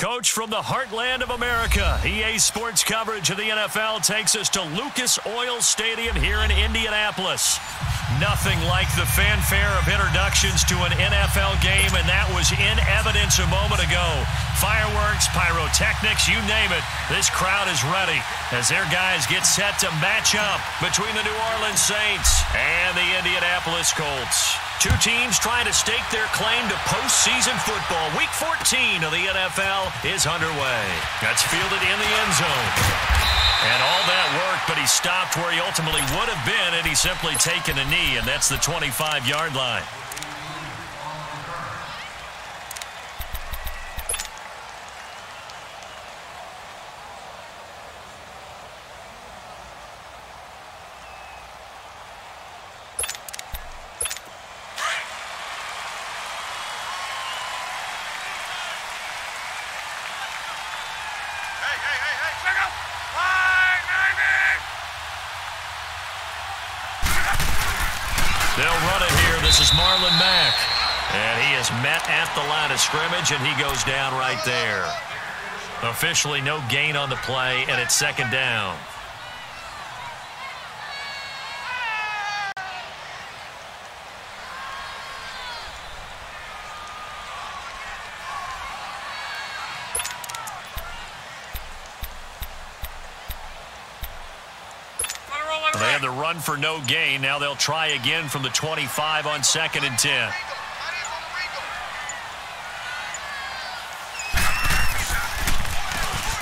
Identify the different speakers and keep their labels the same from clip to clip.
Speaker 1: Coach, from the heartland of America, EA Sports coverage of the NFL takes us to Lucas Oil Stadium here in Indianapolis. Nothing like the fanfare of introductions to an NFL game, and that was in evidence a moment ago. Fireworks, pyrotechnics, you name it. This crowd is ready as their guys get set to match up between the New Orleans Saints and the Indianapolis Colts. Two teams trying to stake their claim to postseason football. Week 14 of the NFL is underway. That's fielded in the end zone. And all that worked, but he stopped where he ultimately would have been, and he's simply taken a knee, and that's the 25-yard line. They'll run it here. This is Marlon Mack. And he is met at the line of scrimmage, and he goes down right there. Officially no gain on the play, and it's second down. They had the run for no gain. Now they'll try again from the 25 on 2nd and 10.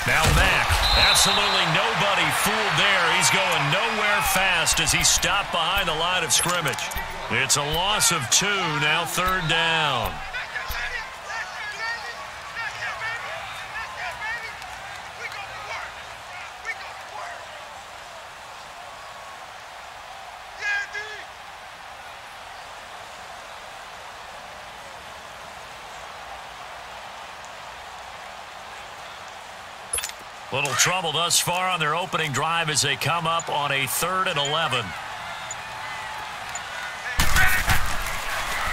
Speaker 1: Now Mack. Absolutely nobody fooled there. He's going nowhere fast as he's stopped behind the line of scrimmage. It's a loss of 2, now 3rd down. Little trouble thus far on their opening drive as they come up on a 3rd and 11.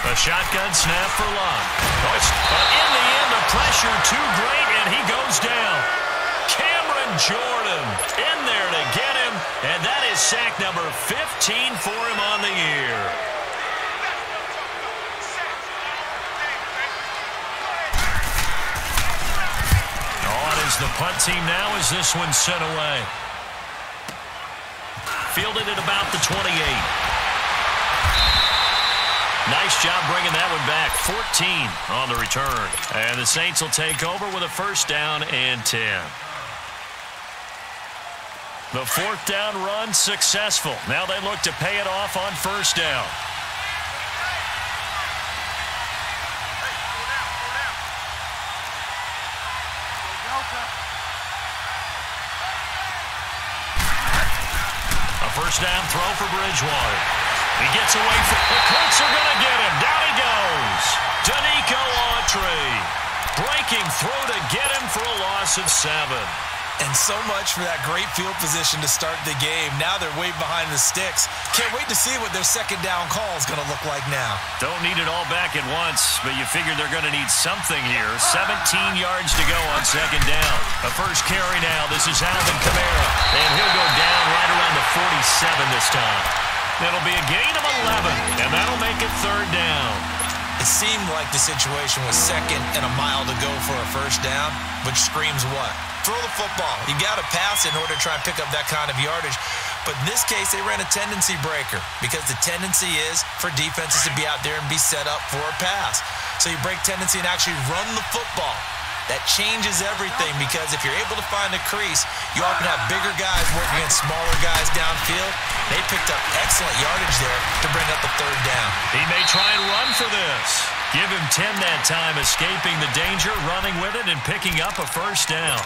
Speaker 1: A shotgun snap for Lund. But in the end, the pressure too great, and he goes down. Cameron Jordan in there to get him, and that is sack number 15 for him on the year. The punt team now as this one's sent away. Fielded at about the 28. Nice job bringing that one back. 14 on the return. And the Saints will take over with a 1st down and 10. The 4th down run successful. Now they look to pay it off on 1st down. First down throw for Bridgewater. He gets away from the Colts are going to get him. Down he goes. Danico Autry breaking through to get him for a loss of 7.
Speaker 2: And so much for that great field position to start the game. Now they're way behind the sticks. Can't wait to see what their 2nd down call is going to look like now.
Speaker 1: Don't need it all back at once, but you figure they're going to need something here. 17 yards to go on 2nd down. The first carry now. This is Alvin Kamara. And he'll go down right around the 47 this time. It'll be a gain of 11, and that'll make it 3rd down.
Speaker 2: It seemed like the situation was 2nd and a mile to go for a 1st down, which screams what? Throw the football. You got to pass in order to try and pick up that kind of yardage. But in this case, they ran a tendency breaker because the tendency is for defenses to be out there and be set up for a pass. So you break tendency and actually run the football. That changes everything because if you're able to find a crease, you often have bigger guys working against smaller guys downfield. They picked up excellent yardage there to bring up the 3rd down.
Speaker 1: He may try and run for this. Give him 10 that time, escaping the danger, running with it, and picking up a 1st down.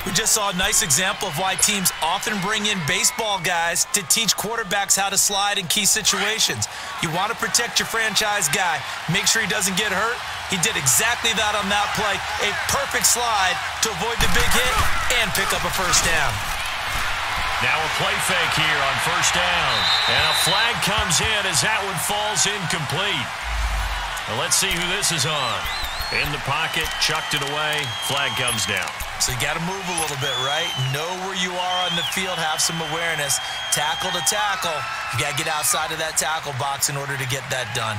Speaker 2: We just saw a nice example of why teams often bring in baseball guys to teach quarterbacks how to slide in key situations. You want to protect your franchise guy. Make sure he doesn't get hurt. He did exactly that on that play. A perfect slide to avoid the big hit and pick up a 1st down.
Speaker 1: Now a play fake here on 1st down. And a flag comes in as that one falls incomplete. Well, let's see who this is on. In the pocket, chucked it away, flag comes down.
Speaker 2: So you got to move a little bit, right? Know where you are on the field, have some awareness. Tackle to tackle. You got to get outside of that tackle box in order to get that done.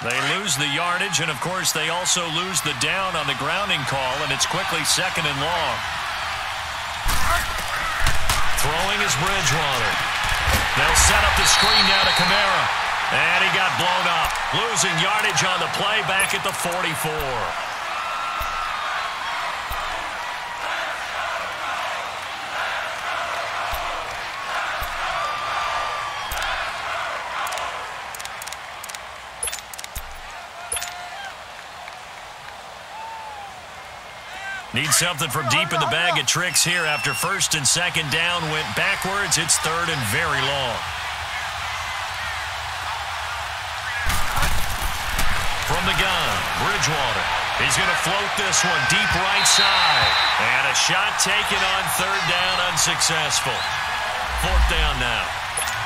Speaker 1: They lose the yardage, and of course they also lose the down on the grounding call, and it's quickly 2nd and long. Throwing is Bridgewater. They'll set up the screen now to Kamara. And he got blown up. Losing yardage on the play back at the 44. Need something from deep in the bag of tricks here after 1st and 2nd down went backwards. It's 3rd and very long. From the gun, Bridgewater. He's going to float this one deep right side. And a shot taken on 3rd down, unsuccessful. 4th down now.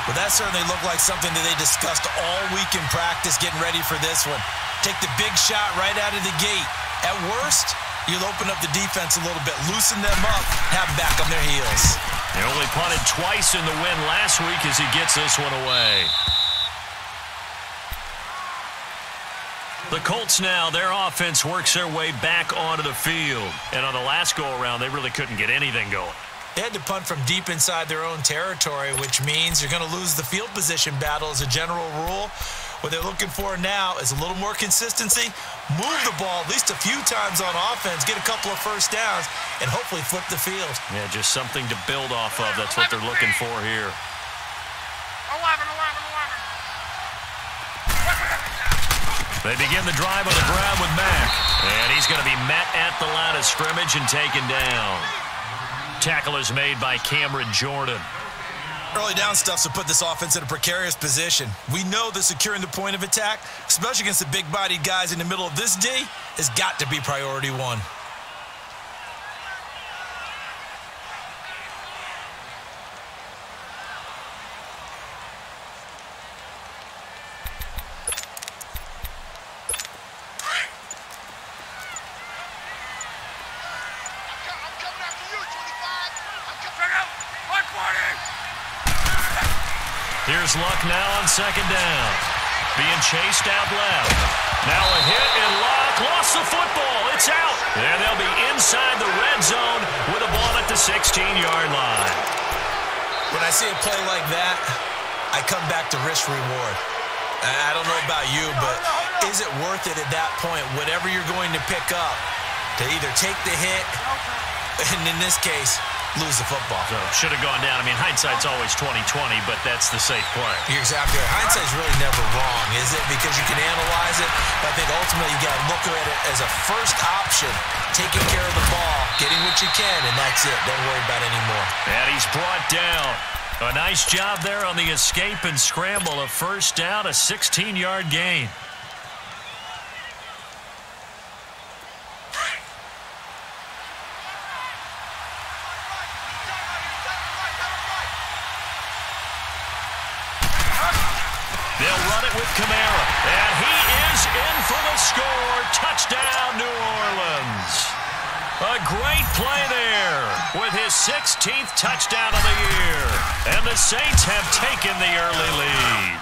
Speaker 2: Well, that certainly looked like something that they discussed all week in practice getting ready for this one. Take the big shot right out of the gate. At worst, you'll open up the defense a little bit, loosen them up, have them back on their heels.
Speaker 1: They only punted twice in the win last week as he gets this one away. The Colts now, their offense works their way back onto the field. And on the last go-around, they really couldn't get anything going.
Speaker 2: They had to punt from deep inside their own territory, which means you're going to lose the field position battle as a general rule. What they're looking for now is a little more consistency, move the ball at least a few times on offense, get a couple of 1st downs, and hopefully flip the field.
Speaker 1: Yeah, just something to build off of. That's what they're looking for here.
Speaker 3: 11.
Speaker 1: They begin the drive on the ground with Mack. And he's going to be met at the line of scrimmage and taken down. Tackle is made by Cameron Jordan.
Speaker 2: Early down stuff to put this offense in a precarious position. We know that securing the point of attack, especially against the big-bodied guys in the middle of this D, has got to be priority 1.
Speaker 1: Here's Luck now on 2nd down. Being chased out left. Now a hit and Luck lost the football. It's out. And they'll be inside the red zone with a ball at the 16-yard line.
Speaker 2: When I see a play like that, I come back to risk reward. I don't know about you, but is it worth it at that point, whatever you're going to pick up, to either take the hit, and in this case, lose the football?
Speaker 1: So should have gone down. I mean, hindsight's always 20/20, but that's the safe play.
Speaker 2: You're exactly right. Hindsight's really never wrong, is it? Because you can analyze it, but I think ultimately you got to look at it as a first option, taking care of the ball, getting what you can, and that's it. Don't worry about it anymore.
Speaker 1: And he's brought down. A nice job there on the escape and scramble. A 1st down, a 16-yard gain. They'll run it with Kamara. And he is in for the score. Touchdown, New Orleans. A great play there with his 16th touchdown of the year. And the Saints have taken the early lead.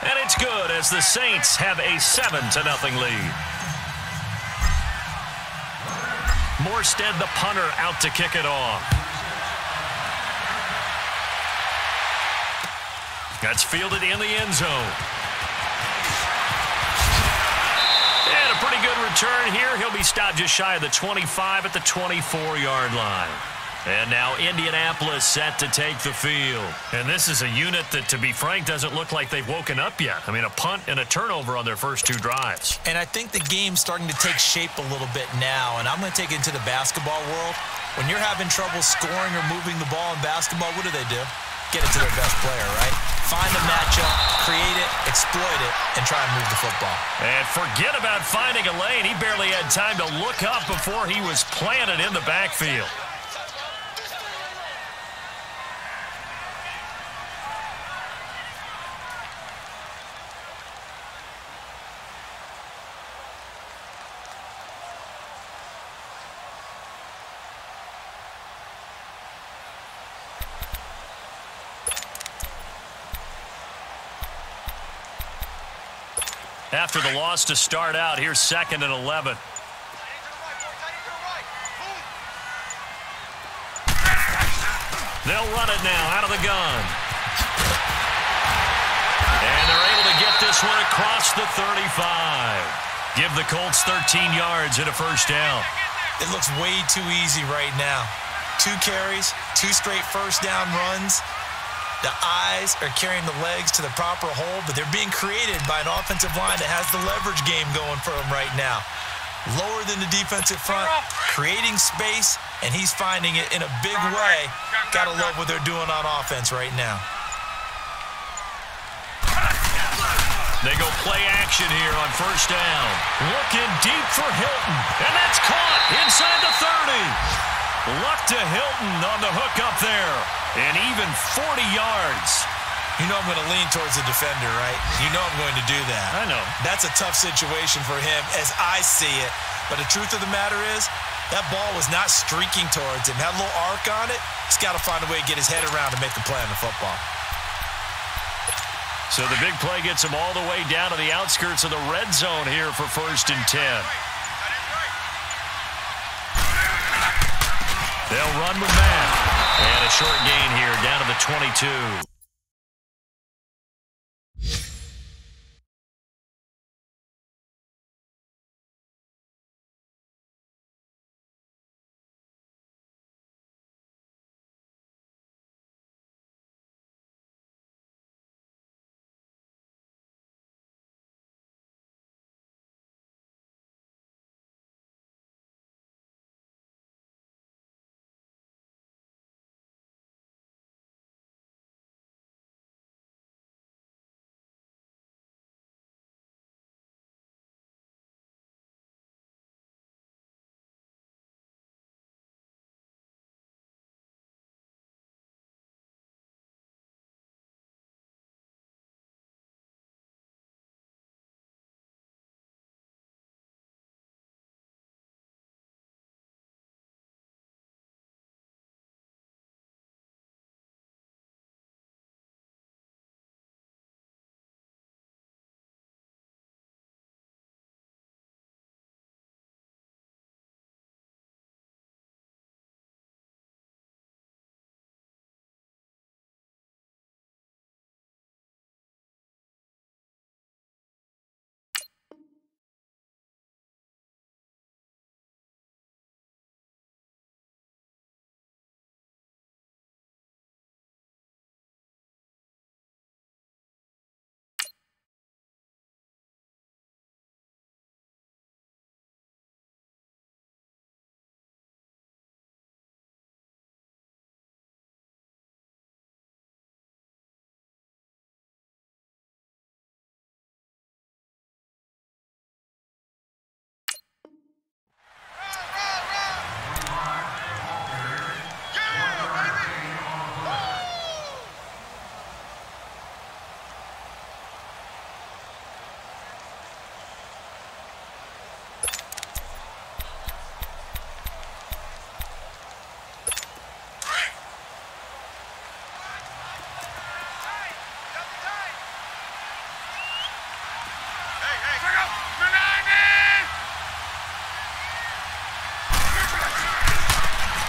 Speaker 1: And it's good as the Saints have a 7-0 lead. Morstead, the punter, out to kick it off. That's fielded in the end zone. And a pretty good return here. He'll be stopped just shy of the 25 at the 24-yard line. And now Indianapolis set to take the field. And this is a unit that, to be frank, doesn't look like they've woken up yet. I mean, a punt and a turnover on their first 2 drives.
Speaker 2: And I think the game's starting to take shape a little bit now. And I'm going to take it into the basketball world. When you're having trouble scoring or moving the ball in basketball, what do? Get it to their best player, right? Find a matchup, create it, exploit it, and try and move the football.
Speaker 1: And forget about finding a lane. He barely had time to look up before he was planted in the backfield. After the loss to start out, here's 2nd and 11. They'll run it now out of the gun. And they're able to get this one across the 35. Give the Colts 13 yards and a first down.
Speaker 2: It looks way too easy right now. 2 carries, 2 straight first down runs. The eyes are carrying the legs to the proper hole, but they're being created by an offensive line that has the leverage game going for them right now. Lower than the defensive front, creating space, and he's finding it in a big way. Gotta love what they're doing on offense right now.
Speaker 1: They go play action here on first down. Looking deep for Hilton, and that's caught inside the 30. Luck to Hilton on the hook up there, and even 40 yards.
Speaker 2: You know I'm going to lean towards the defender, right? You know I'm going to do that.
Speaker 1: I know.
Speaker 2: That's a tough situation for him as I see it. But the truth of the matter is, that ball was not streaking towards him. Had a little arc on it. He's got to find a way to get his head around and make a play on the football.
Speaker 1: So the big play gets him all the way down to the outskirts of the red zone here for 1st and 10. They'll run with Matt. And a short gain here down to the 22.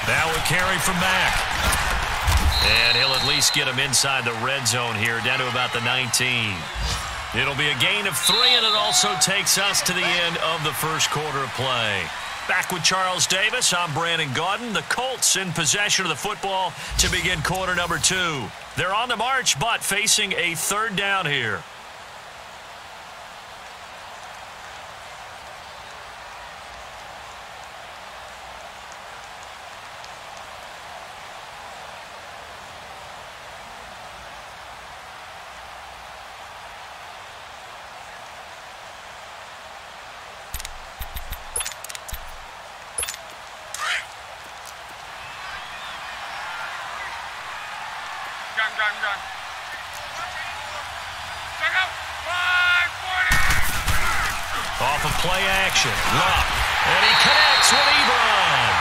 Speaker 1: Now a carry from Mack. And he'll at least get him inside the red zone here, down to about the 19. It'll be a gain of 3, and it also takes us to the end of the first quarter of play. Back with Charles Davis, I'm Brandon Gaudin. The Colts in possession of the football to begin quarter number 2. They're on the march, but facing a 3rd down here.
Speaker 3: Gun. Check out. 540.
Speaker 1: Off of play action. Luck. And he connects with Ebron.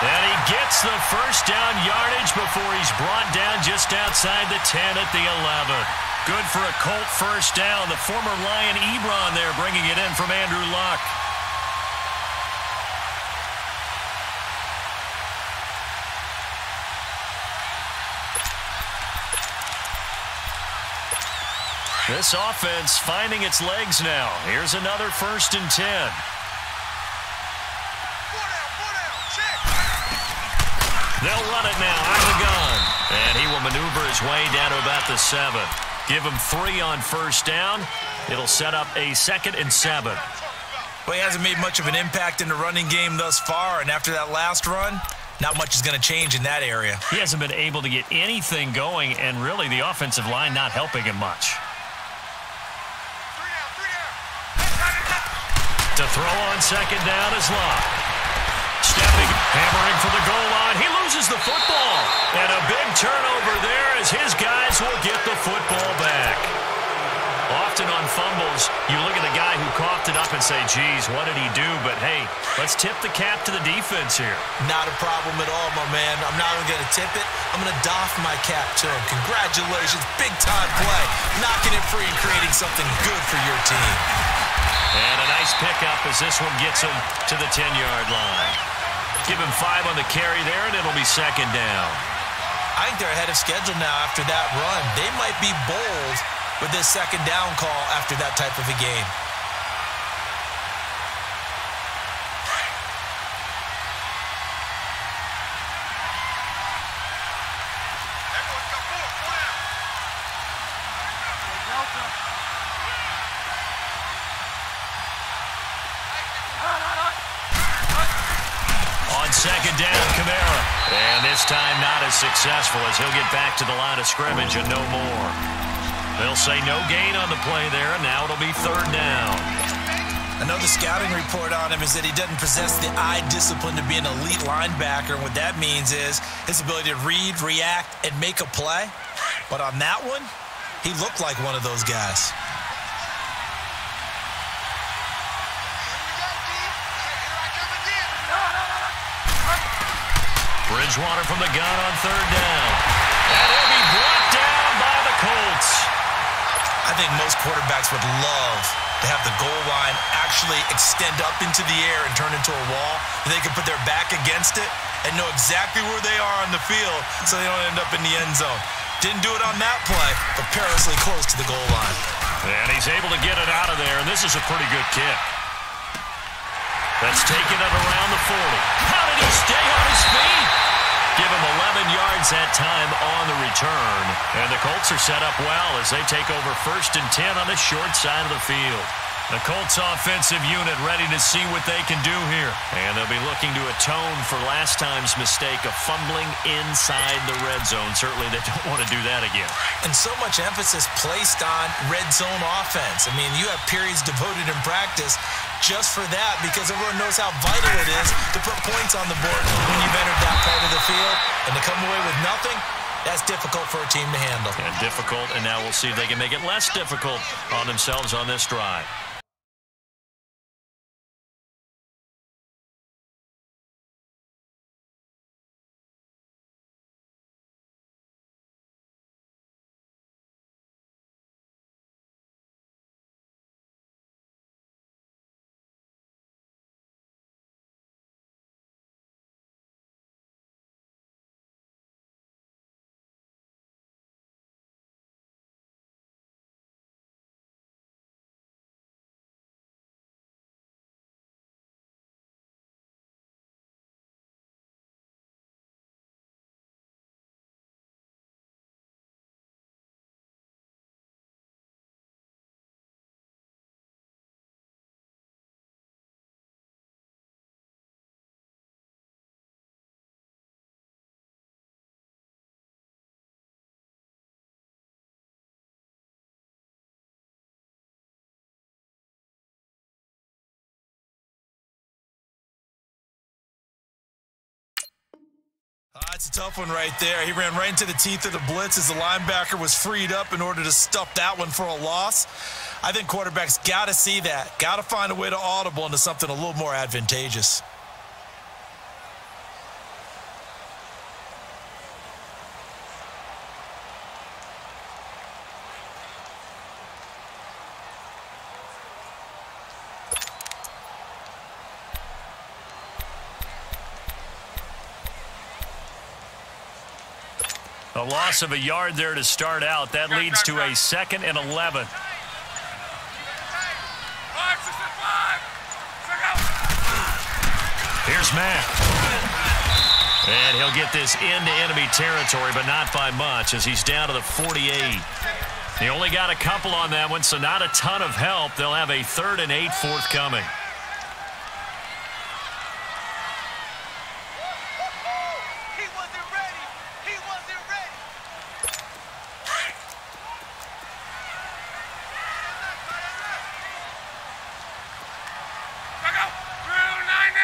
Speaker 1: And he gets the first down yardage before he's brought down just outside the 10 at the 11. Good for a Colt first down. The former Lion Ebron there bringing it in from Andrew Luck. This offense finding its legs now. Here's another 1st and 10. They'll run it now out of the gun. And he will maneuver his way down to about the 7. Give him 3 on first down. It'll set up a 2nd and 7.
Speaker 2: Well, he hasn't made much of an impact in the running game thus far, and after that last run, not much is going to change in that area.
Speaker 1: He hasn't been able to get anything going, and really the offensive line not helping him much. To throw on 2nd down is Luck. Stepping, hammering for the goal line. He loses the football. And a big turnover there as his guys will get the football back. Often on fumbles, you look at the guy who coughed it up and say, geez, what did he do? But, hey, let's tip the cap to the defense here.
Speaker 2: Not a problem at all, my man. I'm not even going to tip it. I'm going to doff my cap to him. Congratulations. Big-time play. Knocking it free and creating something good for your team.
Speaker 1: And a nice pickup as this one gets him to the 10-yard line. Give him 5 on the carry there, and it'll be 2nd down.
Speaker 2: I think they're ahead of schedule now after that run. They might be bold with this 2nd down call after that type of a game.
Speaker 1: On 2nd down, Kamara. And this time not as successful as he'll get back to the line of scrimmage and no more. They'll say no gain on the play there, and now it'll be 3rd down.
Speaker 2: I know the scouting report on him is that he doesn't possess the eye discipline to be an elite linebacker. And what that means is his ability to read, react, and make a play. But on that one, he looked like one of those guys.
Speaker 1: Bridgewater from the gun on 3rd down. And he'll be brought down by the Colts.
Speaker 2: I think most quarterbacks would love to have the goal line actually extend up into the air and turn into a wall. They can put their back against it and know exactly where they are on the field so they don't end up in the end zone. Didn't do it on that play, but perilously close to the goal line.
Speaker 1: And he's able to get it out of there, and this is a pretty good kick. That's taking it around the 40. How did he stay on his feet? Give him 11 yards that time on the return. And the Colts are set up well as they take over 1st and 10 on the short side of the field. The Colts offensive unit ready to see what they can do here. And they'll be looking to atone for last time's mistake of fumbling inside the red zone. Certainly they don't want to do that again.
Speaker 2: And so much emphasis placed on red zone offense. I mean, you have periods devoted in practice just for that because everyone knows how vital it is to put points on the board when you've entered that part of the field. And to come away with nothing, that's difficult for a team to handle.
Speaker 1: And difficult, and now we'll see if they can make it less difficult on themselves on this drive.
Speaker 2: That's a tough one right there. He ran right into the teeth of the blitz as the linebacker was freed up in order to stuff that one for a loss. I think quarterbacks got to see that, got to find a way to audible into something a little more advantageous.
Speaker 1: A loss of a yard there to start out. That leads to a 2nd and 11. Here's Mack. And he'll get this into enemy territory, but not by much as he's down to the 48. He only got a couple on that one, so not a ton of help. They'll have a 3rd and 8 forthcoming.
Speaker 4: He wasn't ready. He wasn't ready.
Speaker 3: Back up. 290.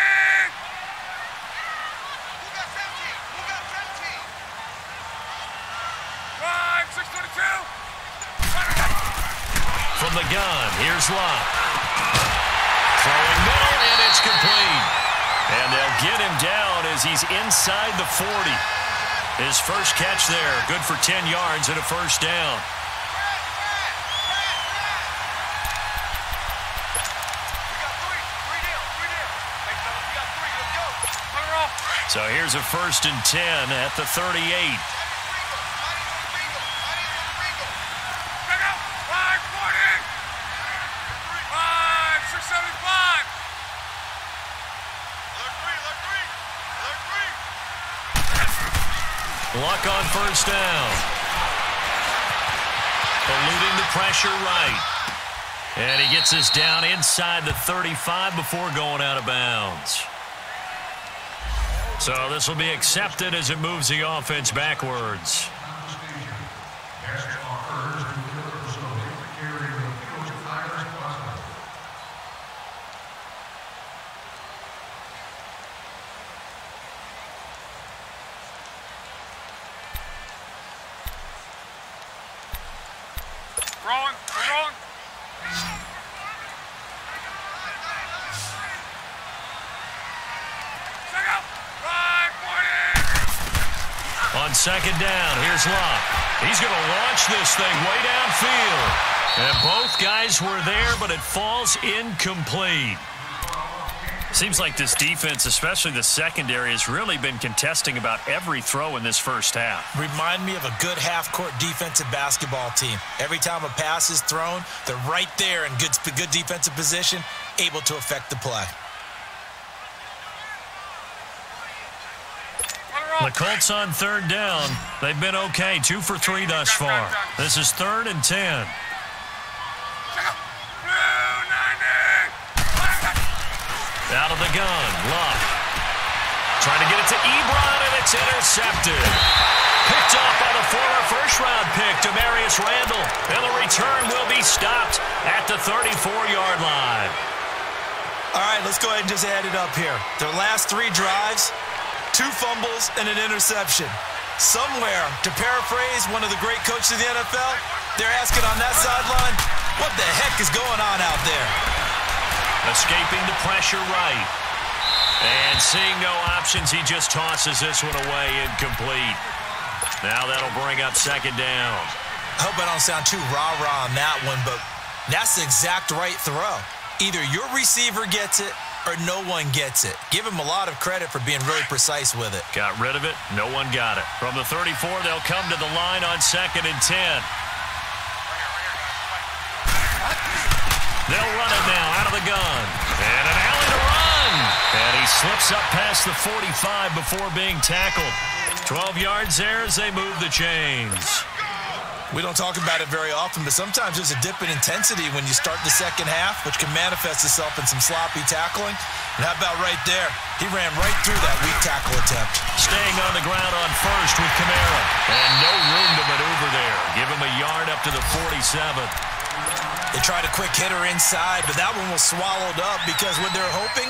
Speaker 4: Who got 17? Who got 17?
Speaker 3: 622.
Speaker 1: From the gun, here's Locke. Throwing middle, and it's complete. And they'll get him down as he's inside the 40. His first catch there, good for 10 yards and a first down. So here's a 1st and 10 at the 38. Luck on first down. Eluding the pressure right. And he gets this down inside the 35 before going out of bounds. So this will be accepted as it moves the offense backwards.
Speaker 3: Rolling.
Speaker 1: On 2nd down, here's Locke. He's going to launch this thing way downfield. And both guys were there, but it falls incomplete. Seems like this defense, especially the secondary, has really been contesting about every throw in this first half.
Speaker 2: Remind me of a good half-court defensive basketball team. Every time a pass is thrown, they're right there in good defensive position, able to affect the play.
Speaker 1: The Colts on 3rd down. They've been okay, 2 for 3 thus far. This is 3rd and 10. Out of the gun, Locke. Trying to get it to Ebron, and it's intercepted. Picked off by the former first-round pick, Demarius Randall. And the return will be stopped at the 34-yard line.
Speaker 2: All right, let's go ahead and just add it up here. Their last 3 drives, 2 fumbles and an interception. Somewhere, to paraphrase one of the great coaches of the NFL, they're asking on that sideline, what the heck is going on out there?
Speaker 1: Escaping the pressure right. And seeing no options, he just tosses this one away incomplete. Now that'll bring up 2nd down.
Speaker 2: I hope I don't sound too rah-rah on that one, but that's the exact right throw. Either your receiver gets it or no one gets it. Give him a lot of credit for being really precise with it.
Speaker 1: Got rid of it. No one got it. From the 34, they'll come to the line on 2nd and 10. They'll run it now out of the gun. And an alley to run. And he slips up past the 45 before being tackled. 12 yards there as they move the chains.
Speaker 2: We don't talk about it very often, but sometimes there's a dip in intensity when you start the second half, which can manifest itself in some sloppy tackling. And how about right there? He ran right through that weak tackle attempt.
Speaker 1: Staying on the ground on first with Kamara. And no room to maneuver there. Give him a yard up to the 47.
Speaker 2: They tried a quick hitter inside, but that one was swallowed up because when they're hoping,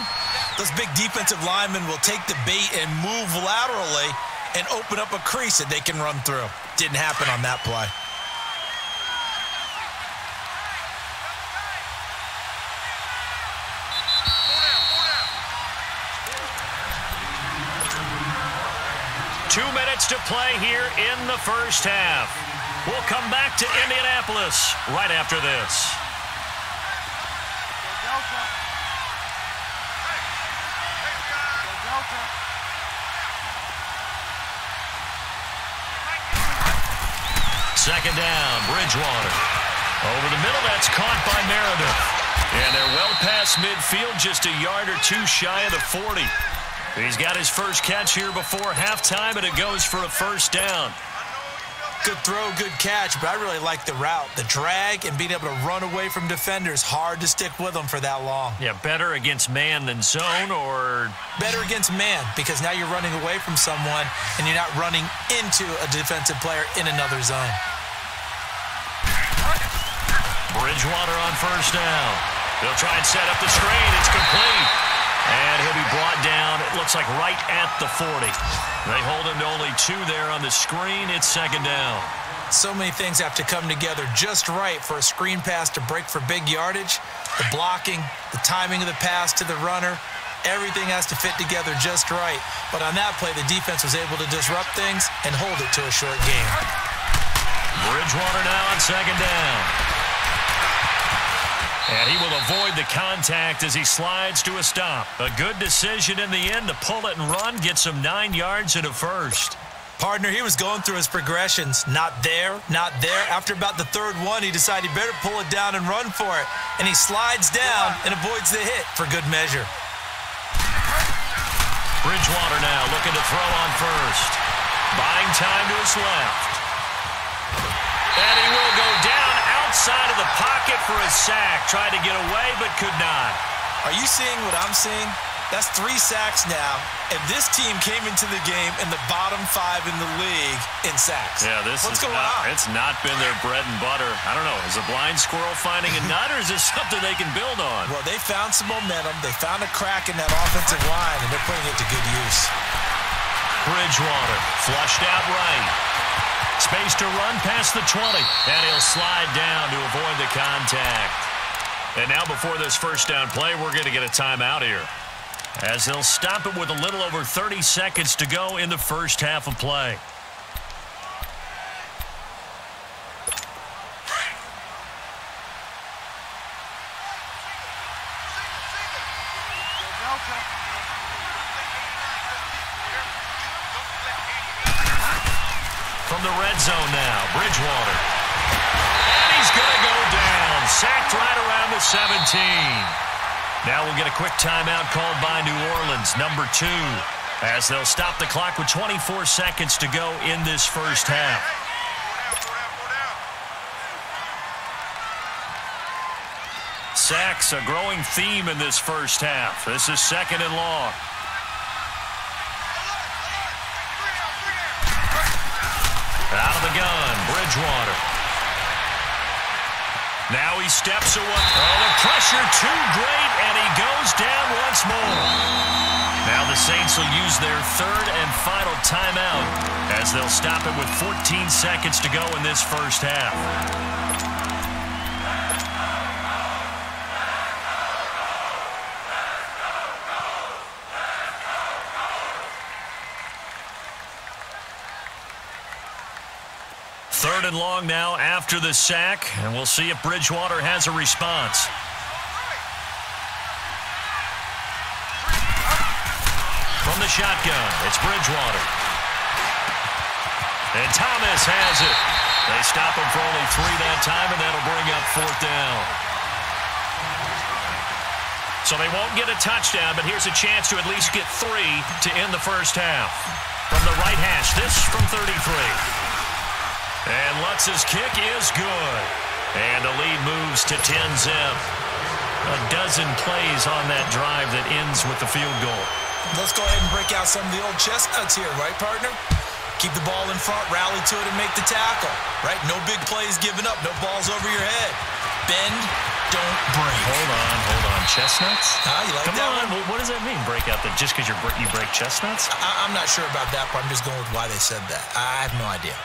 Speaker 2: those big defensive linemen will take the bait and move laterally and open up a crease that they can run through. Didn't happen on that play.
Speaker 1: Two minutes to play here in the first half. We'll come back to Indianapolis right after this. Second down, Bridgewater. Over the middle, that's caught by Meredith. And they're well past midfield, just a yard or two shy of the 40. He's got his first catch here before halftime, and it goes for a first down.
Speaker 2: Good throw, good catch, but I really like the route. The drag and being able to run away from defenders, hard to stick with them for that long.
Speaker 1: Yeah, better against man than zone, or?
Speaker 2: Better against man, because now you're running away from someone and you're not running into a defensive player in another zone.
Speaker 1: Bridgewater on first down. They'll try and set up the screen. It's complete. And he'll be brought down, it looks like right at the 40. They hold him to only 2 there on the screen. It's second down.
Speaker 2: So many things have to come together just right for a screen pass to break for big yardage. The blocking, the timing of the pass to the runner, everything has to fit together just right. But on that play, the defense was able to disrupt things and hold it to a short game.
Speaker 1: Bridgewater now on second down. And he will avoid the contact as he slides to a stop. A good decision in the end to pull it and run, gets him 9 yards and a first.
Speaker 2: Partner, he was going through his progressions. Not there, not there. After about the third one, he decided he better pull it down and run for it. And he slides down and avoids the hit for good measure.
Speaker 1: Bridgewater now looking to throw on first. Buying time to his left. And he will go down outside of the pocket for a sack. Tried to get away, but could not.
Speaker 2: Are you seeing what I'm seeing? That's 3 sacks now, and this team came into the game in the bottom 5 in the league in sacks.
Speaker 1: Yeah, what's going on? It's not been their bread and butter. I don't know. Is a blind squirrel finding a nut, or is this something they can build on?
Speaker 2: Well, they found some momentum. They found a crack in that offensive line, and they're putting it to good use.
Speaker 1: Bridgewater flushed out right. Space to run past the 20, and he'll slide down to avoid the contact. And now before this first down play, we're going to get a timeout here, as they'll stop it with a little over 30 seconds to go in the first half of play. From the red zone now, Bridgewater. And he's going to go down. Sacked right around the 17. Now we'll get a quick timeout called by New Orleans, number 2, as they'll stop the clock with 24 seconds to go in this first half. Sacks, a growing theme in this first half. This is second and long. Out of the gun, Bridgewater. Now he steps away. Oh, the pressure too great, and he goes down once more. Now the Saints will use their third and final timeout, as they'll stop it with 14 seconds to go in this first half. Third and long now after the sack, and we'll see if Bridgewater has a response. From the shotgun, it's Bridgewater. And Thomas has it. They stop him for only 3 that time, and that'll bring up fourth down. So they won't get a touchdown, but here's a chance to at least get 3 to end the first half. From the right hash, this from 33. And Lutz's kick is good. And the lead moves to 10-zip. A dozen plays on that drive that ends with the field goal.
Speaker 2: Let's go ahead and break out some of the old chestnuts here, right, partner? Keep the ball in front, rally to it, and make the tackle, right? No big plays given up, no balls over your head. Bend, don't break.
Speaker 1: Hold on. Chestnuts?
Speaker 2: You like
Speaker 1: Come
Speaker 2: that
Speaker 1: on.
Speaker 2: one?
Speaker 1: What does that mean, break out? Just because you break chestnuts?
Speaker 2: I'm not sure about that, but I'm just going with why they said that. I have no idea.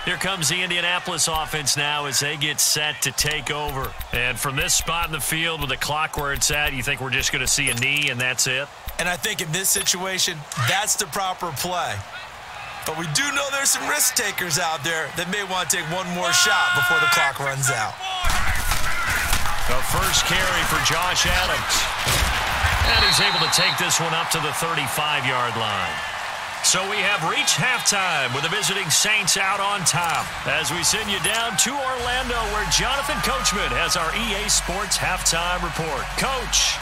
Speaker 1: Here comes the Indianapolis offense now as they get set to take over. And from this spot in the field with the clock where it's at, you think we're just going to see a knee and that's it?
Speaker 2: And I think in this situation, that's the proper play. But we do know there's some risk takers out there that may want to take one more shot before the clock runs out.
Speaker 1: The first carry for Josh Adams. And he's able to take this one up to the 35-yard line. So we have reached halftime with the visiting Saints out on top as we send you down to Orlando where Jonathan Coachman has our EA Sports halftime report. Coach.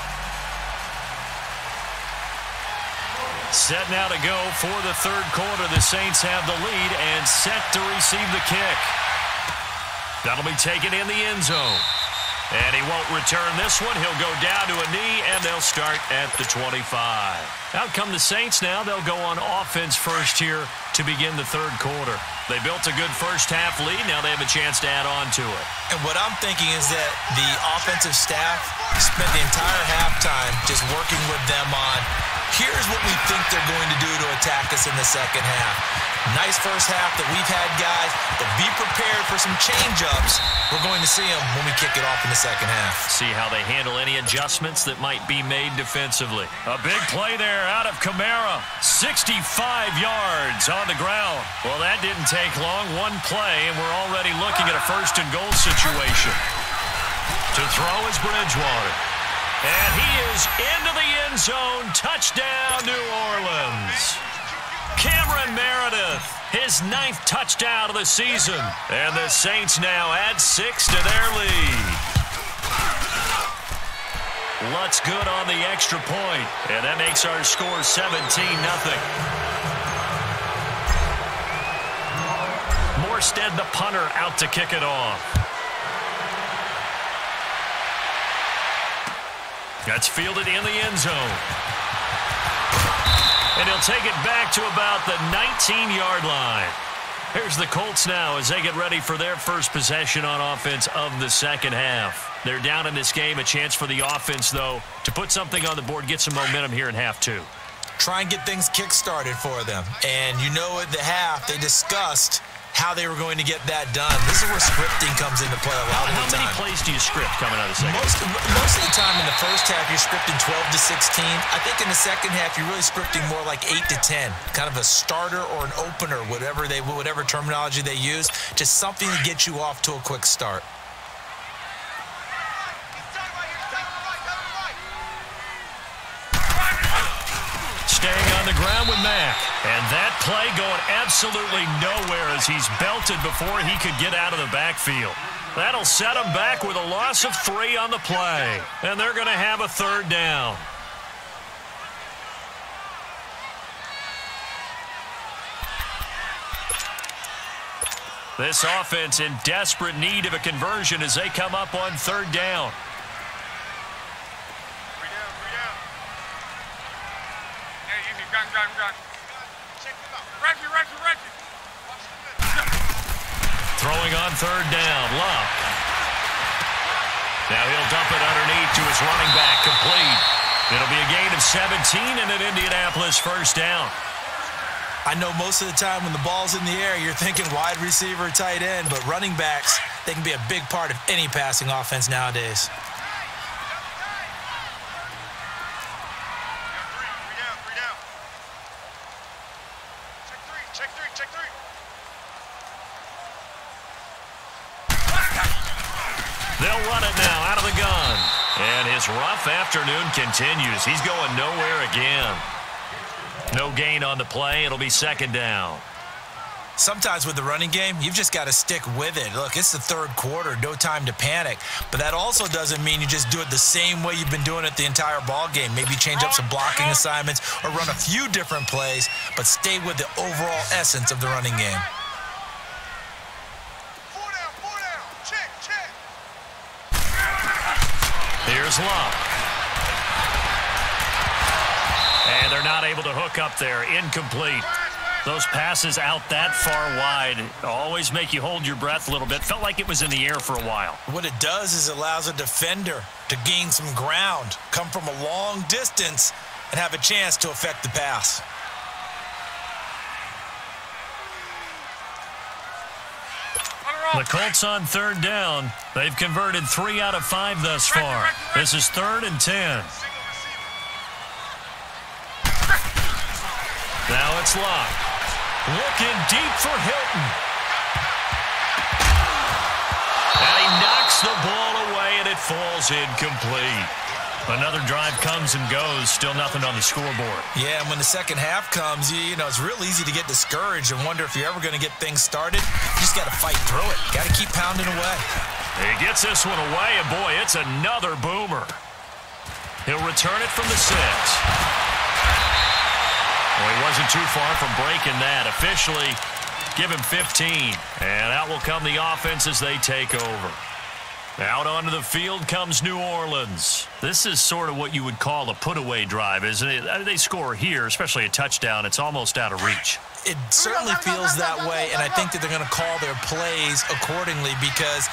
Speaker 1: Set now to go for the third quarter. The Saints have the lead and set to receive the kick. That'll be taken in the end zone. And he won't return this one. He'll go down to a knee, and they'll start at the 25. Out come the Saints now. They'll go on offense first here to begin the third quarter. They built a good first-half lead. Now they have a chance to add on to it.
Speaker 2: And what I'm thinking is that the offensive staff spent the entire halftime just working with them on, here's what we think they're going to do to attack us in the second half. Nice first half that we've had, guys, but be prepared for some change-ups. We're going to see them when we kick it off in the second half.
Speaker 1: See how they handle any adjustments that might be made defensively. A big play there out of Kamara. 65 yards on the ground. Well, that didn't take long. One play, and we're already looking at a first-and-goal situation. To throw is Bridgewater. And he is into the end zone. Touchdown, New Orleans. Cameron Meredith, his 9th touchdown of the season. And the Saints now add 6 to their lead. Lutz good on the extra point. And that makes our score 17-0. Morstead, the punter, out to kick it off. That's fielded in the end zone. And he'll take it back to about the 19-yard line. Here's the Colts now as they get ready for their first possession on offense of the second half. They're down in this game. A chance for the offense, though, to put something on the board, get some momentum here in half two.
Speaker 2: Try and get things kick-started for them. And you know at the half, they discussed how they were going to get that done. This is where scripting comes into play a lot of the time.
Speaker 1: How many plays do you script coming out of the second?
Speaker 2: Most of the time in the first half, you're scripting 12 to 16. I think in the second half, you're really scripting more like 8 to 10. Kind of a starter or an opener, whatever terminology they use. Just something to get you off to a quick start.
Speaker 1: Staying on the ground with Mack. And that play going absolutely nowhere as he's belted before he could get out of the backfield. That'll set him back with a loss of 3 on the play. And they're going to have a third down. This offense in desperate need of a conversion as they come up on third down.
Speaker 3: Reggie.
Speaker 1: Throwing on third down, Love. Now he'll dump it underneath to his running back, complete. It'll be a gain of 17 and an Indianapolis first down.
Speaker 2: I know most of the time when the ball's in the air, you're thinking wide receiver, tight end, but running backs, they can be a big part of any passing offense nowadays.
Speaker 4: Check three.
Speaker 1: They'll run it now out of the gun. And his rough afternoon continues. He's going nowhere again. No gain on the play. It'll be second down.
Speaker 2: Sometimes with the running game, you've just got to stick with it. Look, it's the third quarter, no time to panic. But that also doesn't mean you just do it the same way you've been doing it the entire ball game. Maybe change up some blocking assignments or run a few different plays, but stay with the overall essence of the running game.
Speaker 4: 4 down. Check.
Speaker 1: Here's Love. And they're not able to hook up there. Incomplete. Those passes out that far wide always make you hold your breath a little bit. Felt like it was in the air for a while.
Speaker 2: What it does is it allows a defender to gain some ground, come from a long distance, and have a chance to affect the pass.
Speaker 1: The Colts on third down. They've converted 3 out of 5 thus far. This is 3rd and 10. Now it's Locke. Looking deep for Hilton. And he knocks the ball away, and it falls incomplete. Another drive comes and goes, still nothing on the scoreboard.
Speaker 2: Yeah, and when the second half comes, you know, it's real easy to get discouraged and wonder if you're ever going to get things started. You just got to fight through it. Got to keep pounding away.
Speaker 1: He gets this one away, and boy, it's another boomer. He'll return it from the 6. Well, he wasn't too far from breaking that. Officially, give him 15. And out will come the offense as they take over. Out onto the field comes New Orleans. This is sort of what you would call a put-away drive, isn't it? They score here, especially a touchdown. It's almost out of reach.
Speaker 2: It certainly feels that way, and I think that they're going to call their plays accordingly because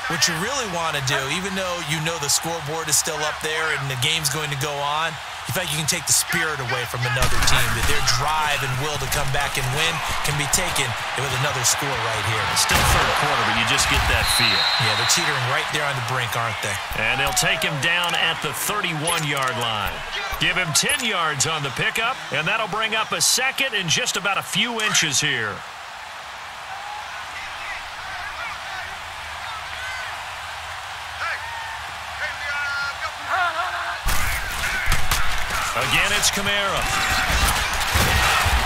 Speaker 2: what you really want to do, even though you know the scoreboard is still up there and the game's going to go on, you feel like you can take the spirit away from another team, that their drive and will to come back and win can be taken with another score right here.
Speaker 1: It's still third quarter, but you just get that feel.
Speaker 2: Yeah, they're teetering right there on the brink, aren't they?
Speaker 1: And they'll take him down at the 31-yard line. Give him 10 yards on the pickup, and that'll bring up a second and just about a few inches here. Again, it's Kamara.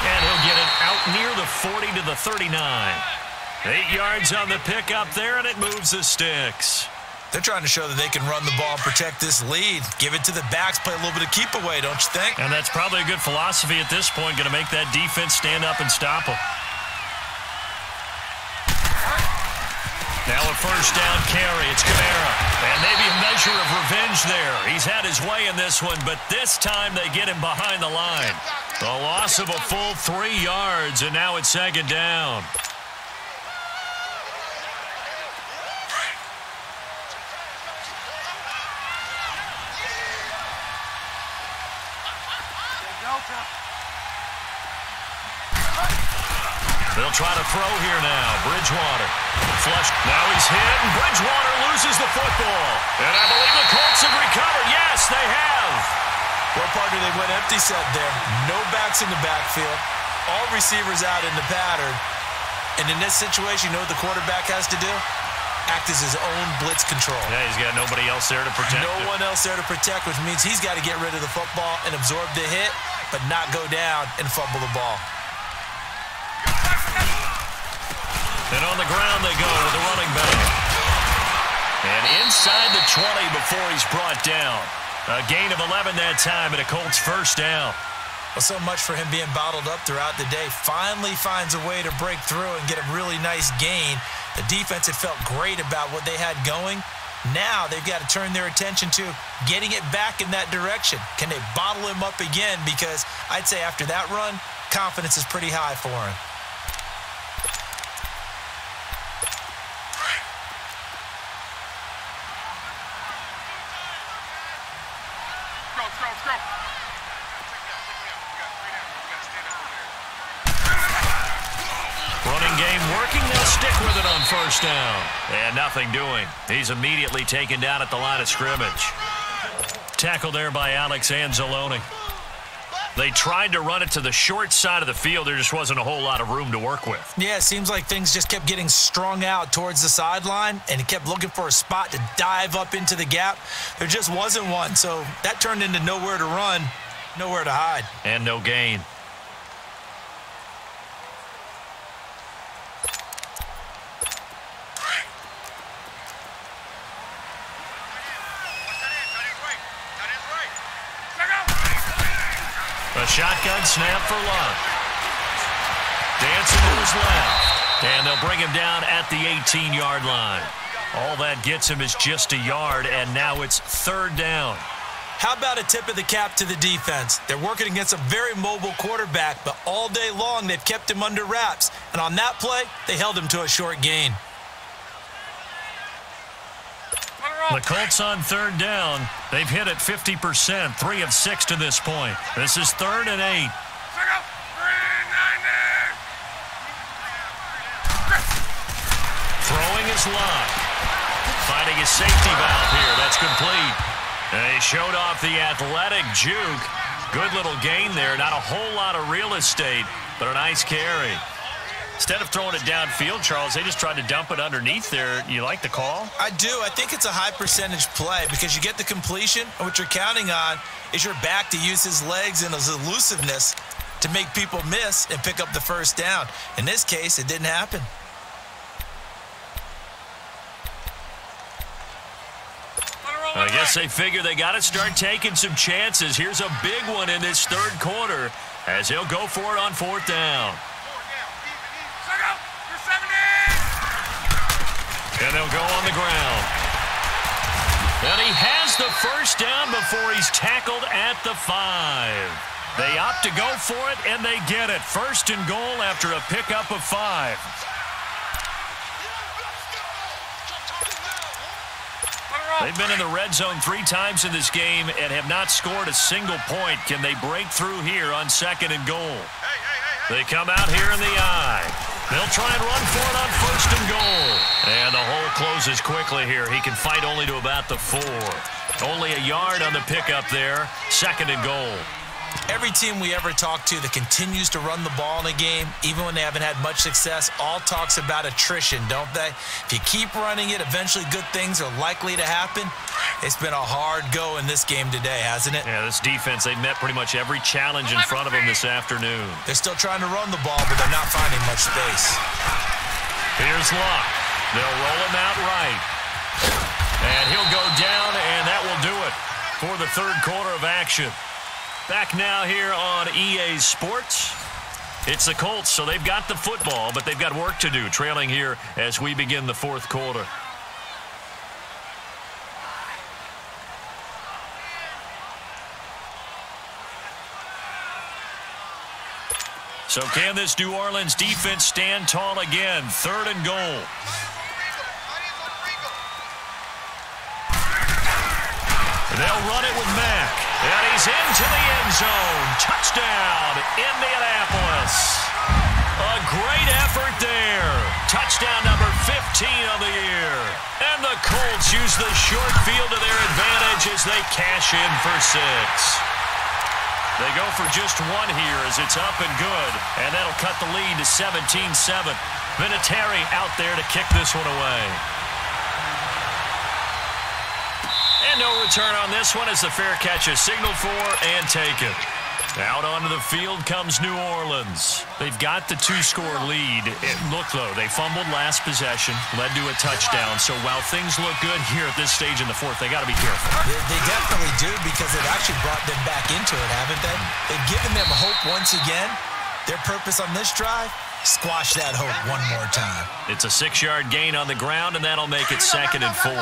Speaker 1: And he'll get it out near the 40 to the 39. 8 yards on the pickup there, and it moves the sticks.
Speaker 2: They're trying to show that they can run the ball and protect this lead. Give it to the backs, play a little bit of keep away, don't you think?
Speaker 1: And that's probably a good philosophy at this point, going to make that defense stand up and stop them. Now a first down carry. It's Kamara. And maybe a measure of revenge there. He's had his way in this one, but this time they get him behind the line. The loss of a full 3 yards, and now it's second down. They'll try to throw here now. Bridgewater. Flush. Now he's hit, and Bridgewater loses the football. And I believe the Colts have recovered. Yes, they have.
Speaker 2: Well, partner, they went empty set there. No backs in the backfield. All receivers out in the pattern. And in this situation, you know what the quarterback has to do? Act as his own blitz control.
Speaker 1: Yeah, he's got nobody else there to protect
Speaker 2: No one else there to protect, which means he's got to get rid of the football and absorb the hit, but not go down and fumble the ball.
Speaker 1: And on the ground they go with the running back. And inside the 20 before he's brought down. A gain of 11 that time and a Colts first down.
Speaker 2: Well, so much for him being bottled up throughout the day. Finally finds a way to break through and get a really nice gain. The defense had felt great about what they had going. Now they've got to turn their attention to getting it back in that direction. Can they bottle him up again? Because I'd say after that run, confidence is pretty high for him.
Speaker 1: Running game working. They'll stick with it on first down. And nothing doing. He's immediately taken down at the line of scrimmage. Tackle there by Alex Anzalone. They tried to run it to the short side of the field. There just wasn't a whole lot of room to work with.
Speaker 2: Yeah, it seems like things just kept getting strung out towards the sideline, and he kept looking for a spot to dive up into the gap. There just wasn't one, so that turned into nowhere to run, nowhere to hide.
Speaker 1: And no gain. A shotgun snap for Luck. Dancing to his left. And they'll bring him down at the 18-yard line. All that gets him is just a yard, and now it's third down.
Speaker 2: How about a tip of the cap to the defense? They're working against a very mobile quarterback, but all day long they've kept him under wraps. And on that play, they held him to a short gain.
Speaker 1: The Colts on third down. They've hit it 50%, 3 of 6 to this point. This is 3rd and 8. Throwing his Luck. Finding his safety valve here. That's complete. And he showed off the athletic juke. Good little gain there. Not a whole lot of real estate, but a nice carry. Instead of throwing it downfield, Charles, they just tried to dump it underneath there. You like the call?
Speaker 2: I do. I think it's a high percentage play because you get the completion, and what you're counting on is your back to use his legs and his elusiveness to make people miss and pick up the first down. In this case, it didn't happen.
Speaker 1: I guess they figure they got to start taking some chances. Here's a big one in this third quarter as he'll go for it on fourth down. And they'll go on the ground. And he has the first down before he's tackled at the 5. They opt to go for it, and they get it. First and goal after a pickup of 5. They've been in the red zone 3 times in this game and have not scored a single point. Can they break through here on second and goal? They come out here in the eye. They'll try and run for it on first and goal. And the hole closes quickly here. He can fight only to about the 4. Only a yard on the pickup there. Second and goal.
Speaker 2: Every team we ever talk to that continues to run the ball in a game, even when they haven't had much success, all talks about attrition, don't they? If you keep running it, eventually good things are likely to happen. It's been a hard go in this game today, hasn't it?
Speaker 1: Yeah, this defense, they've met pretty much every challenge in front of them this afternoon.
Speaker 2: They're still trying to run the ball, but they're not finding much space.
Speaker 1: Here's Luck. They'll roll him out right. And he'll go down, and that will do it for the third quarter of action. Back now here on EA Sports. It's the Colts, so they've got the football, but they've got work to do, trailing here as we begin the fourth quarter. So can this New Orleans defense stand tall again? Third and goal. They'll run it with Mack. And he's into the end zone. Touchdown, Indianapolis. A great effort there. Touchdown number 15 of the year. And the Colts use the short field to their advantage as they cash in for 6. They go for just 1 here as it's up and good. And that'll cut the lead to 17-7. Vinatieri out there to kick this one away. And no return on this one as the fair catch is signaled for and taken. Out onto the field comes New Orleans. They've got the 2-score lead. Look, though, they fumbled last possession, led to a touchdown. So while things look good here at this stage in the fourth, they got to be careful.
Speaker 2: They definitely do because they've actually brought them back into it, haven't they? They've given them hope once again. Their purpose on this drive, squash that hope one more time.
Speaker 1: It's a 6-yard gain on the ground, and that'll make it second and 4.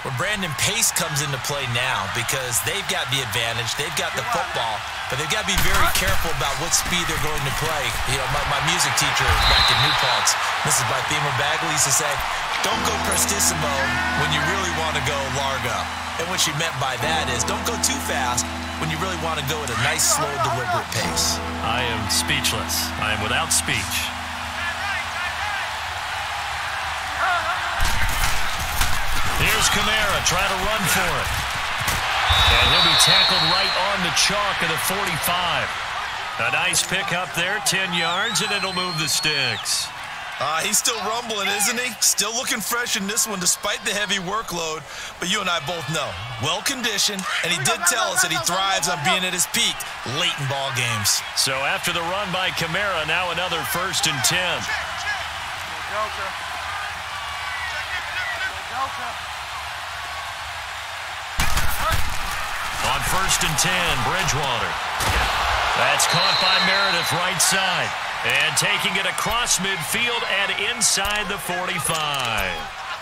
Speaker 2: Well, Brandon, pace comes into play now because they've got the advantage. They've got the football, but they've got to be very careful about what speed they're going to play. You know, my music teacher back in New Paltz, Mrs. Bythema Bagley, used to say, don't go prestissimo when you really want to go largo. And what she meant by that is don't go too fast when you really want to go at a nice, slow, deliberate pace.
Speaker 1: I am speechless. I am without speech. Here's Kamara trying to run for it. And he'll be tackled right on the chalk of the 45. A nice pickup there, 10 yards, and it'll move the sticks.
Speaker 2: He's still rumbling, isn't he? Still looking fresh in this one despite the heavy workload. But you and I both know, well-conditioned, and he did tell us that he thrives on being at his peak late in ball games.
Speaker 1: So after the run by Kamara, now another 1st and 10. On 1st and 10, Bridgewater. That's caught by Meredith right side. And taking it across midfield and inside the 45.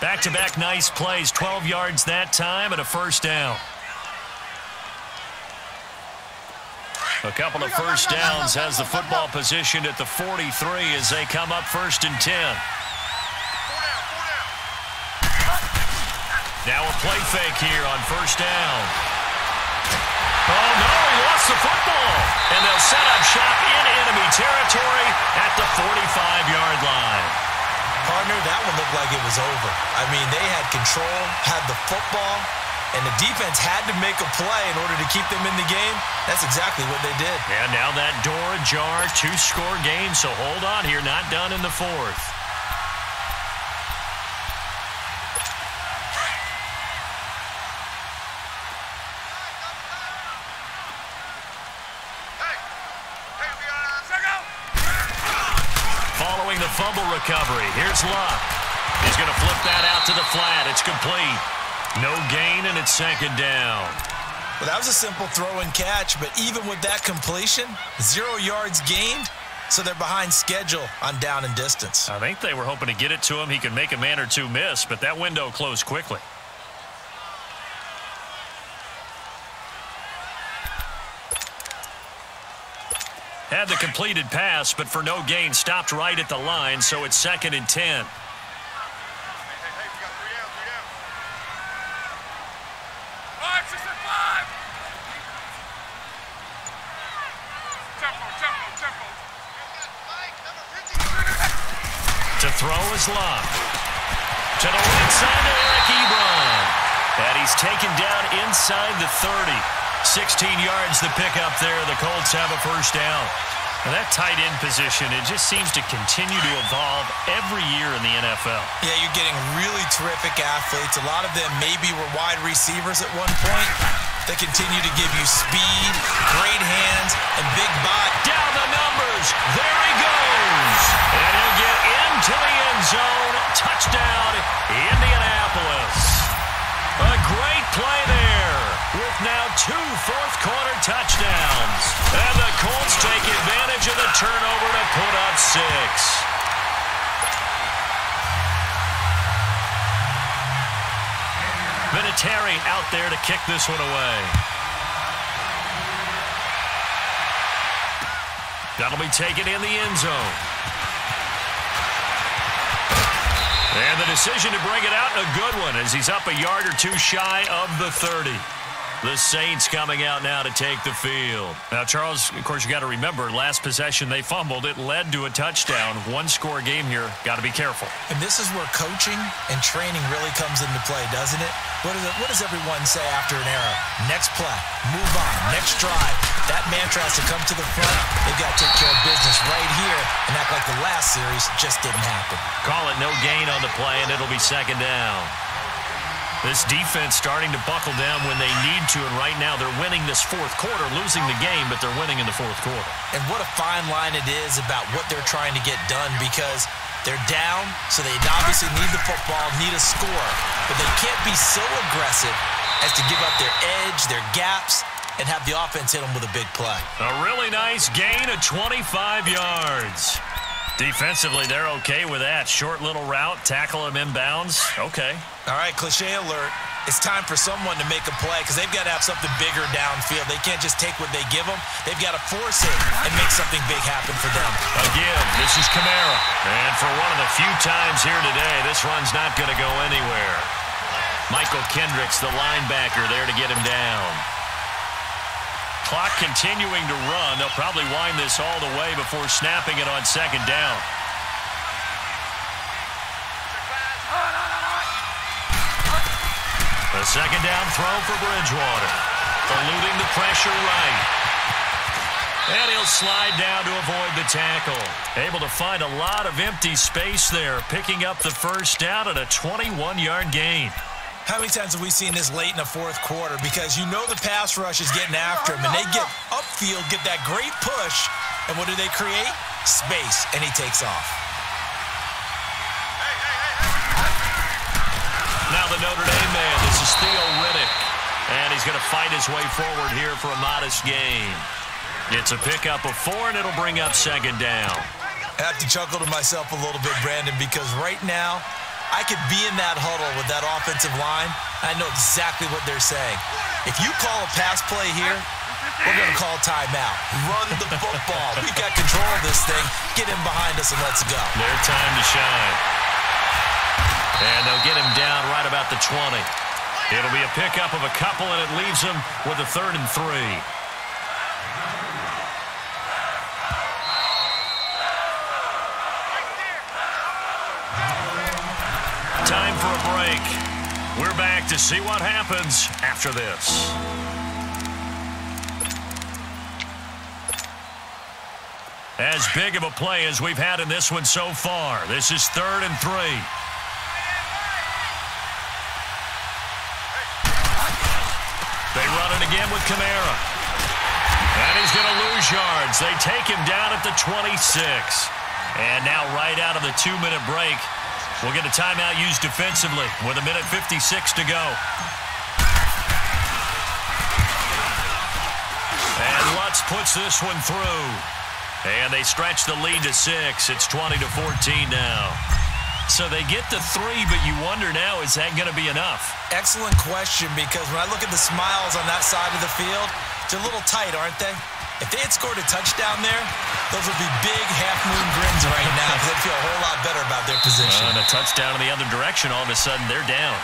Speaker 1: Back-to-back nice plays, 12 yards that time and a 1st down. A couple of 1st downs has the football positioned at the 43 as they come up 1st and 10. Now a play fake here on 1st down. Oh, no, he lost the football. And they'll set up shop in enemy territory at the 45-yard line.
Speaker 2: Partner, that one looked like it was over. I mean, they had control, had the football, and the defense had to make a play in order to keep them in the game. That's exactly what they did.
Speaker 1: And now that door ajar, 2-score game, so hold on here, not done in the fourth. Following the fumble recovery, here's Luck. He's going to flip that out to the flat. It's complete. No gain, and it's second down.
Speaker 2: Well, that was a simple throw and catch, but even with that completion, 0 yards gained, so they're behind schedule on down and distance.
Speaker 1: I think they were hoping to get it to him. He could make a man or two miss, but that window closed quickly. Had the completed pass, but for no gain, stopped right at the line, so it's 2nd and 10. To throw is Luck. To the right side to Eric Ebron. And he's taken down inside the 30. 16 yards the pickup there. The Colts have a first down. And that tight end position, it just seems to continue to evolve every year in the NFL.
Speaker 2: Yeah, you're getting really terrific athletes. A lot of them maybe were wide receivers at one point. They continue to give you speed, great hands, and big body.
Speaker 1: Down the numbers. There he goes. And he'll get into the end zone. Touchdown, Indianapolis. A great play there with now 2 fourth-quarter touchdowns. And the Colts take advantage of the turnover to put up 6. Vinatieri out there to kick this one away. That'll be taken in the end zone. And the decision to bring it out, a good one, as he's up a yard or two shy of the 30. The Saints coming out now to take the field. Now, Charles, of course, you got to remember, last possession they fumbled. It led to a touchdown. 1-score game here. Got to be careful.
Speaker 2: And this is where coaching and training really comes into play, doesn't it? What does everyone say after an error? Next play, move on, next drive. That mantra has to come to the front. They've got to take care of business right here and act like the last series just didn't happen.
Speaker 1: Call it no gain on the play, and it'll be second down. This defense starting to buckle down when they need to, and right now they're winning this fourth quarter, losing the game, but they're winning in the fourth quarter.
Speaker 2: And what a fine line it is about what they're trying to get done, because they're down, so they obviously need the football, need a score, but they can't be so aggressive as to give up their edge, their gaps, and have the offense hit them with a big play.
Speaker 1: A really nice gain of 25 yards. Defensively, they're okay with that. Short little route, tackle him inbounds. Okay.
Speaker 2: All right, cliche alert. It's time for someone to make a play because they've got to have something bigger downfield. They can't just take what they give them. They've got to force it and make something big happen for them.
Speaker 1: Again, this is Kamara. And for one of the few times here today, this run's not going to go anywhere. Michael Kendricks, the linebacker, there to get him down. Clock continuing to run. They'll probably wind this all the way before snapping it on second down. A second down throw for Bridgewater. Eluding the pressure right. And he'll slide down to avoid the tackle. Able to find a lot of empty space there, picking up the first down at a 21-yard gain.
Speaker 2: How many times have we seen this late in the fourth quarter? Because you know the pass rush is getting after him, and they get upfield, get that great push, and what do they create? Space, and he takes off.
Speaker 1: Now the Notre Dame man, this is Theo Riddick, and he's going to fight his way forward here for a modest gain. It's a pickup of 4, and it'll bring up second down.
Speaker 2: I have to chuckle to myself a little bit, Brandon, because right now, I could be in that huddle with that offensive line. I know exactly what they're saying. If you call a pass play here, we're going to call timeout. Run the football. We've got control of this thing. Get him behind us and let's go.
Speaker 1: Their time to shine. And they'll get him down right about the 20. It'll be a pickup of a couple, and it leaves him with a 3rd and 3. Time for a break. We're back to see what happens after this. As big of a play as we've had in this one so far. This is 3rd and 3. They run it again with Kamara. And he's going to lose yards. They take him down at the 26. And now right out of the 2-minute break, we'll get a timeout used defensively with 1:56 to go. And Lutz puts this one through. And they stretch the lead to 6. It's 20-14 now. So they get the 3, but you wonder now, is that going to be enough?
Speaker 2: Excellent question, because when I look at the smiles on that side of the field, they're a little tight, aren't they? If they had scored a touchdown there, those would be big half-moon grins right now, because they'd feel a whole lot better about their position.
Speaker 1: And a touchdown in the other direction, all of a sudden they're down.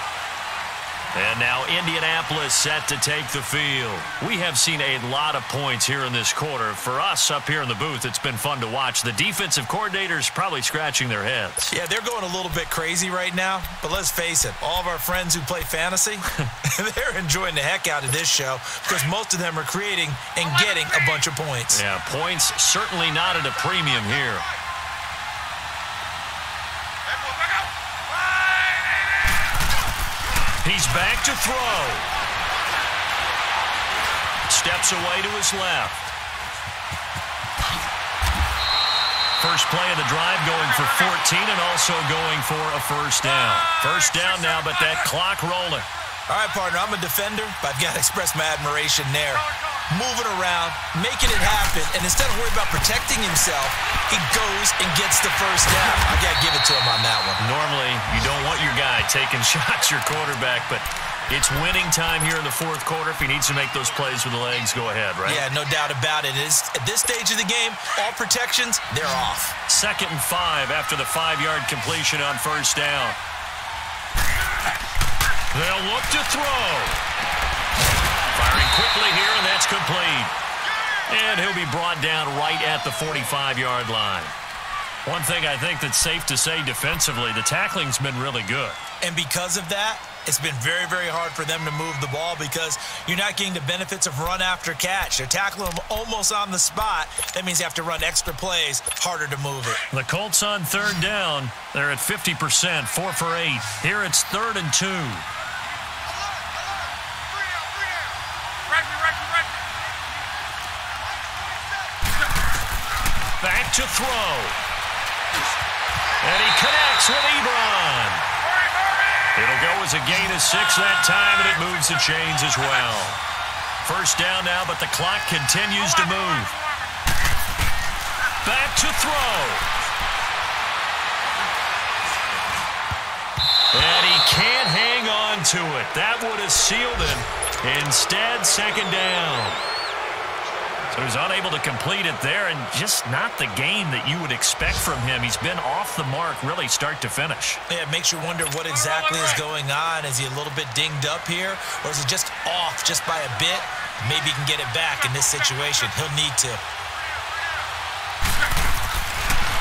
Speaker 1: And now Indianapolis set to take the field. We have seen a lot of points here in this quarter. For us up here in the booth, it's been fun to watch. The defensive coordinators probably scratching their heads.
Speaker 2: Yeah, they're going a little bit crazy right now. But let's face it, all of our friends who play fantasy, they're enjoying the heck out of this show because most of them are creating and getting a bunch of points.
Speaker 1: Yeah, points certainly not at a premium here. He's back to throw. Steps away to his left. First play of the drive going for 14 and also going for a first down. First down now, but that clock rolling.
Speaker 2: All right, partner, I'm a defender, but I've got to express my admiration there. Moving around, making it happen, and instead of worrying about protecting himself, he goes and gets the first down. I got to give it to him on that one.
Speaker 1: Normally, you don't want your guy taking shots, your quarterback, but it's winning time here in the fourth quarter. If he needs to make those plays with the legs, go ahead, right?
Speaker 2: Yeah, no doubt about it. At this stage of the game, all protections, they're off.
Speaker 1: 2nd and 5 after the 5-yard completion on first down. They'll look to throw. Firing quickly here, and that's complete. And he'll be brought down right at the 45-yard line. One thing I think that's safe to say defensively, the tackling's been really good.
Speaker 2: And because of that, it's been very, very hard for them to move the ball because you're not getting the benefits of run after catch. They're tackling them almost on the spot. That means you have to run extra plays, harder to move it.
Speaker 1: The Colts on 3rd down. They're at 50%, 4 for 8. Here it's 3rd and 2. Back to throw. And he connects with Ebron. It'll go as a gain of 6 that time, and it moves the chains as well. First down now, but the clock continues to move. Back to throw. And he can't hang on to it. That would have sealed it. Instead, 2nd down. So he's unable to complete it there, and just not the game that you would expect from him. He's been off the mark really start to finish.
Speaker 2: Yeah, it makes you wonder what exactly is going on. Is he a little bit dinged up here, or is it just off just by a bit? Maybe he can get it back in this situation. He'll need to.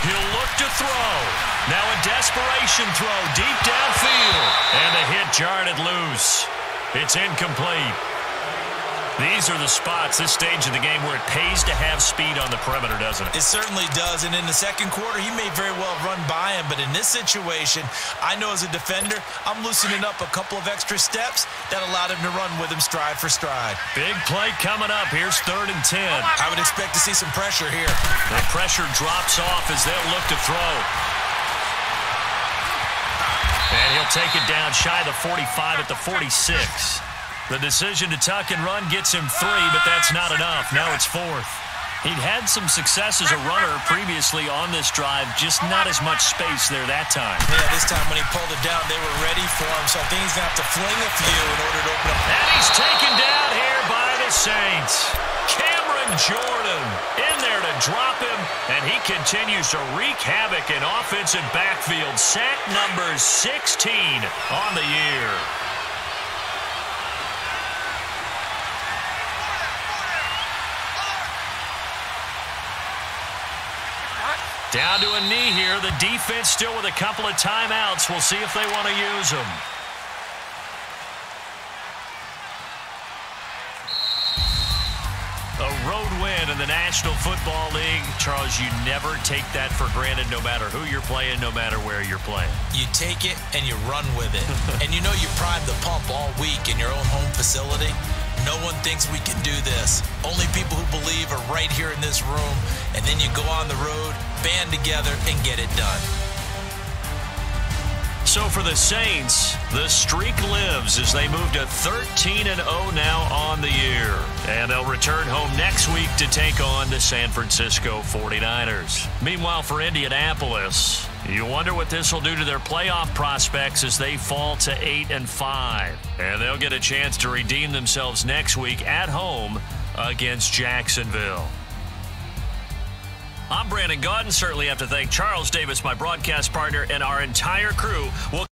Speaker 1: He'll look to throw. Now a desperation throw deep downfield. And the hit jarred it loose. It's incomplete. These are the spots, this stage of the game, where it pays to have speed on the perimeter, doesn't it?
Speaker 2: It certainly does, and in the second quarter, he may very well run by him, but in this situation, I know as a defender, I'm loosening up a couple of extra steps that allowed him to run with him stride for stride.
Speaker 1: Big play coming up. Here's 3rd and 10.
Speaker 2: I would expect to see some pressure here.
Speaker 1: The pressure drops off as they'll look to throw. And he'll take it down shy of the 45 at the 46. The decision to tuck and run gets him 3, but that's not enough. Now it's 4th. He'd had some success as a runner previously on this drive, just not as much space there that time.
Speaker 2: Yeah, this time when he pulled it down, they were ready for him, so I think he's going to have to fling a few in order to open up.
Speaker 1: And he's taken down here by the Saints. Cameron Jordan in there to drop him, and he continues to wreak havoc in offensive backfield. Sack number 16 on the year. Down to a knee here. The defense still with a couple of timeouts. We'll see if they want to use them. A road win in the National Football League. Charles, you never take that for granted no matter who you're playing, no matter where you're playing.
Speaker 2: You take it and you run with it. And you know you primed the pump all week in your own home facility. No one thinks we can do this. Only people who believe are right here in this room. And then you go on the road, band together, and get it done.
Speaker 1: So for the Saints, the streak lives as they move to 13-0 now on the year. And they'll return home next week to take on the San Francisco 49ers. Meanwhile, for Indianapolis, you wonder what this will do to their playoff prospects as they fall to 8-5. And they'll get a chance to redeem themselves next week at home against Jacksonville. I'm Brandon Gaudin. Certainly have to thank Charles Davis, my broadcast partner, and our entire crew. We'll